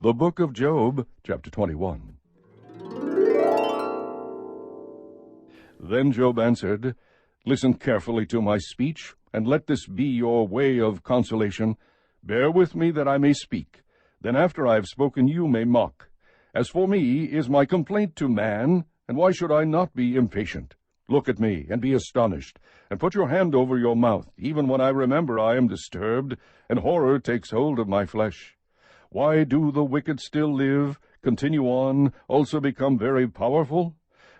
The Book of Job, chapter 21. Then Job answered, Listen carefully to my speech, and let this be your way of consolation. Bear with me that I may speak. Then after I have spoken you may mock. As for me, is my complaint to man, and why should I not be impatient? Look at me, and be astonished, and put your hand over your mouth, even when I remember I am disturbed, and horror takes hold of my flesh. Why do the wicked still live, continue on, also become very powerful?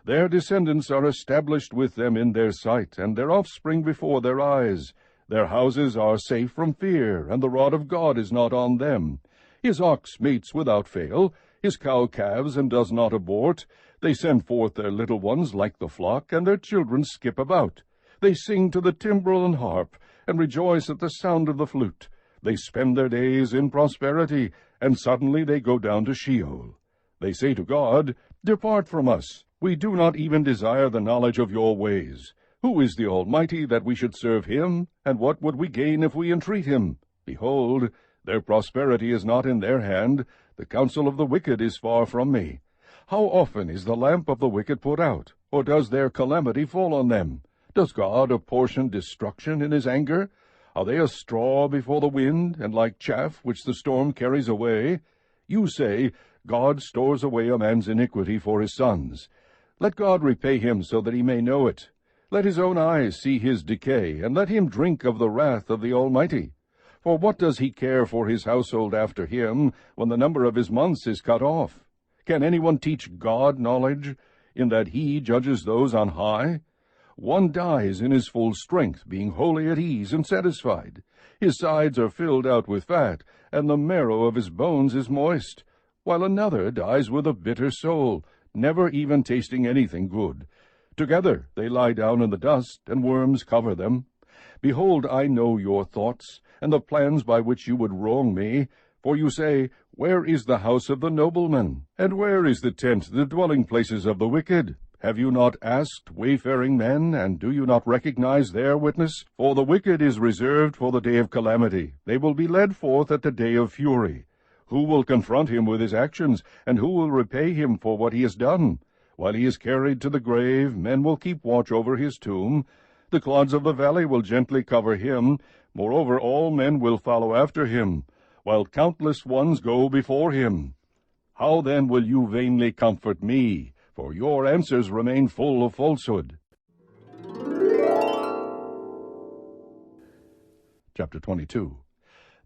Their descendants are established with them in their sight, and their offspring before their eyes. Their houses are safe from fear, and the rod of God is not on them. His ox mates without fail, his cow calves, and does not abort. They send forth their little ones like the flock, and their children skip about. They sing to the timbrel and harp, and rejoice at the sound of the flute. They spend their days in prosperity, and suddenly they go down to Sheol. They say to God, Depart from us. We do not even desire the knowledge of your ways. Who is the Almighty that we should serve him? And what would we gain if we entreat him? Behold, their prosperity is not in their hand. The counsel of the wicked is far from me. How often is the lamp of the wicked put out? Or does their calamity fall on them? Does God apportion destruction in his anger? Are they a straw before the wind, and like chaff which the storm carries away? You say, God stores away a man's iniquity for his sons. Let God repay him so that he may know it. Let his own eyes see his decay, and let him drink of the wrath of the Almighty. For what does he care for his household after him, when the number of his months is cut off? Can anyone teach God knowledge, in that he judges those on high? One dies in his full strength, being wholly at ease and satisfied. His sides are filled out with fat, and the marrow of his bones is moist, while another dies with a bitter soul, never even tasting anything good. Together they lie down in the dust, and worms cover them. Behold, I know your thoughts, and the plans by which you would wrong me. For you say, Where is the house of the nobleman? And where is the tent, the dwelling places of the wicked? Have you not asked wayfaring men, and do you not recognize their witness? For the wicked is reserved for the day of calamity. They will be led forth at the day of fury. Who will confront him with his actions, and who will repay him for what he has done? While he is carried to the grave, men will keep watch over his tomb. The clods of the valley will gently cover him. Moreover, all men will follow after him, while countless ones go before him. How then will you vainly comfort me? For your answers remain full of falsehood. Chapter 22.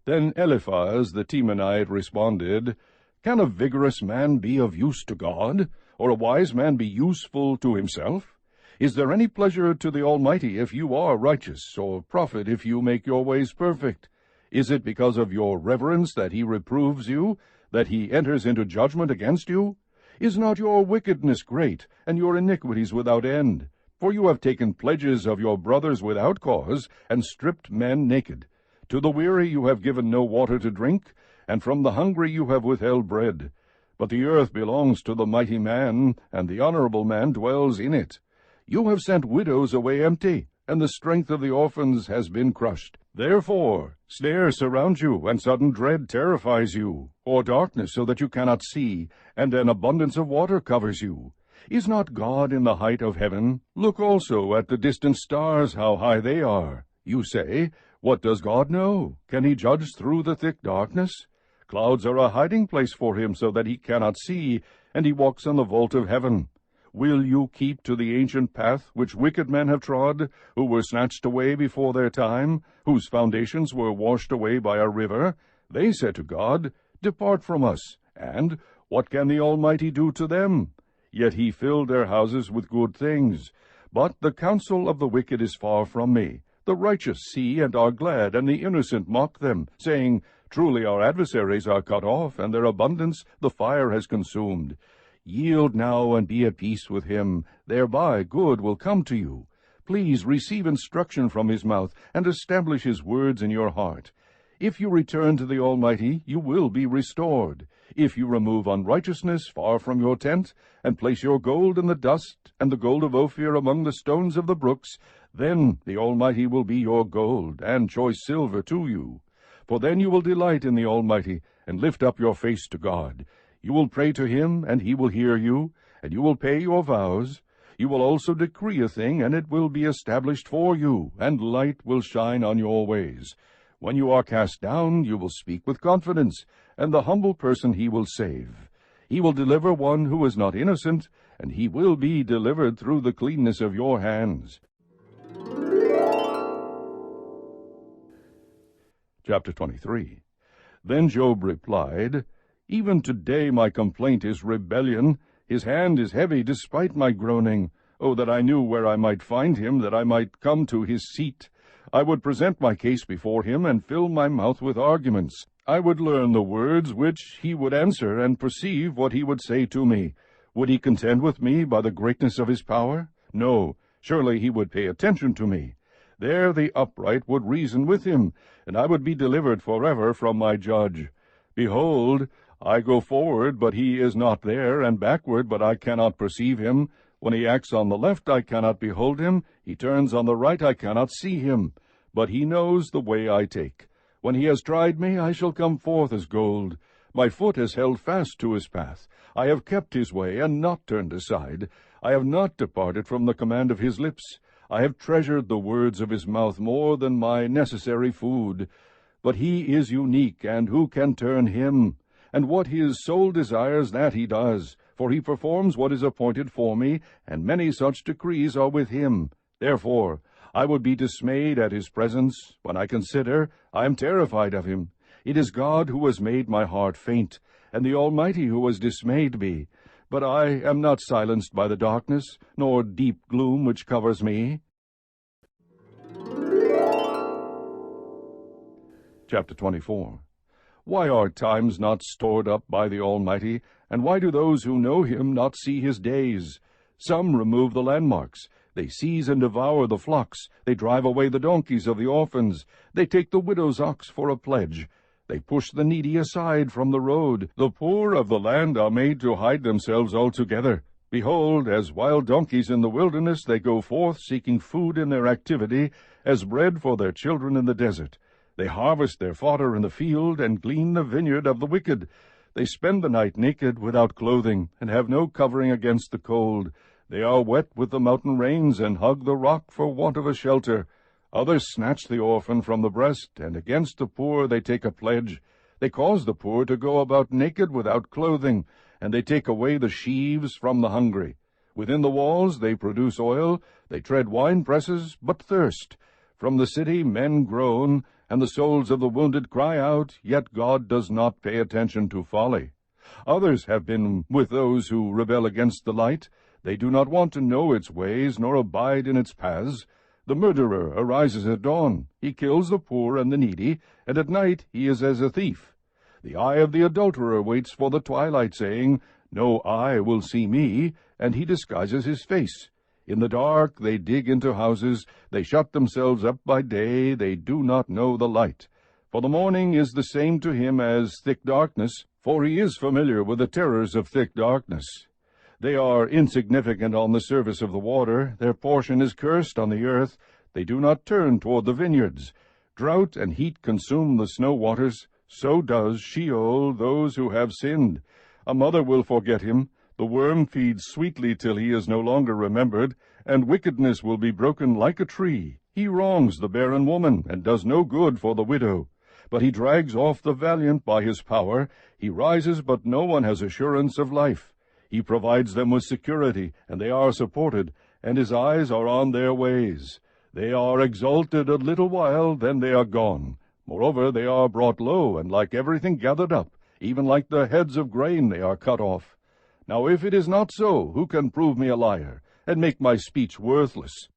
Then Eliphaz the Temanite responded, Can a vigorous man be of use to God, or a wise man be useful to himself? Is there any pleasure to the Almighty if you are righteous, or profit if you make your ways perfect? Is it because of your reverence that he reproves you, that he enters into judgment against you? Is not your wickedness great, and your iniquities without end? For you have taken pledges of your brothers without cause, and stripped men naked. To the weary you have given no water to drink, and from the hungry you have withheld bread. But the earth belongs to the mighty man, and the honorable man dwells in it. You have sent widows away empty, and the strength of the orphans has been crushed. Therefore snares surround you, and sudden dread terrifies you, or darkness so that you cannot see, and an abundance of water covers you. Is not God in the height of heaven? Look also at the distant stars, how high they are. You say, What does God know? Can he judge through the thick darkness? Clouds are a hiding place for him so that he cannot see, and he walks on the vault of heaven. Will you keep to the ancient path which wicked men have trod, who were snatched away before their time, whose foundations were washed away by a river? They said to God, Depart from us. And what can the Almighty do to them? Yet he filled their houses with good things. But the counsel of the wicked is far from me. The righteous see and are glad, and the innocent mock them, saying, Truly our adversaries are cut off, and their abundance the fire has consumed. Yield now and be at peace with him, thereby good will come to you. Please receive instruction from his mouth, and establish his words in your heart. If you return to the Almighty, you will be restored. If you remove unrighteousness far from your tent, and place your gold in the dust, and the gold of Ophir among the stones of the brooks, then the Almighty will be your gold, and choice silver to you. For then you will delight in the Almighty, and lift up your face to God. You will pray to him, and he will hear you, and you will pay your vows. You will also decree a thing, and it will be established for you, and light will shine on your ways. When you are cast down, you will speak with confidence, and the humble person he will save. He will deliver one who is not innocent, and he will be delivered through the cleanness of your hands. Chapter 23. Then Job replied, Even today my complaint is rebellion. His hand is heavy despite my groaning. Oh, that I knew where I might find him, that I might come to his seat. I would present my case before him, and fill my mouth with arguments. I would learn the words which he would answer, and perceive what he would say to me. Would he contend with me by the greatness of his power? No, surely he would pay attention to me. There the upright would reason with him, and I would be delivered forever from my judge. Behold, I go forward, but he is not there, and backward, but I cannot perceive him. When he acts on the left, I cannot behold him. He turns on the right, I cannot see him. But he knows the way I take. When he has tried me, I shall come forth as gold. My foot has held fast to his path. I have kept his way, and not turned aside. I have not departed from the command of his lips. I have treasured the words of his mouth more than my necessary food. But he is unique, and who can turn him? And what his soul desires, that he does. For he performs what is appointed for me, and many such decrees are with him. Therefore I would be dismayed at his presence. When I consider, I am terrified of him. It is God who has made my heart faint, and the Almighty who has dismayed me. But I am not silenced by the darkness, nor deep gloom which covers me. Chapter 24. Why are times not stored up by the Almighty, and why do those who know him not see his days? Some remove the landmarks. They seize and devour the flocks. They drive away the donkeys of the orphans. They take the widow's ox for a pledge. They push the needy aside from the road. The poor of the land are made to hide themselves altogether. Behold, as wild donkeys in the wilderness, they go forth seeking food in their activity, as bread for their children in the desert. They harvest their fodder in the field, and glean the vineyard of the wicked. They spend the night naked, without clothing, and have no covering against the cold. They are wet with the mountain rains, and hug the rock for want of a shelter. Others snatch the orphan from the breast, and against the poor they take a pledge. They cause the poor to go about naked without clothing, and they take away the sheaves from the hungry. Within the walls they produce oil, they tread wine-presses, but thirst. From the city men groan, and the souls of the wounded cry out, yet God does not pay attention to folly. Others have been with those who rebel against the light. They do not want to know its ways, nor abide in its paths. The murderer arises at dawn. He kills the poor and the needy, and at night he is as a thief. The eye of the adulterer waits for the twilight, saying, No eye will see me, and he disguises his face. In the dark they dig into houses, they shut themselves up by day, they do not know the light. For the morning is the same to him as thick darkness, for he is familiar with the terrors of thick darkness. They are insignificant on the surface of the water, their portion is cursed on the earth, they do not turn toward the vineyards. Drought and heat consume the snow waters, so does Sheol those who have sinned. A mother will forget him, the worm feeds sweetly till he is no longer remembered, and wickedness will be broken like a tree. He wrongs the barren woman, and does no good for the widow. But he drags off the valiant by his power. He rises, but no one has assurance of life. He provides them with security, and they are supported, and his eyes are on their ways. They are exalted a little while, then they are gone. Moreover, they are brought low, and like everything gathered up, even like the heads of grain they are cut off. Now if it is not so, who can prove me a liar, and make my speech worthless?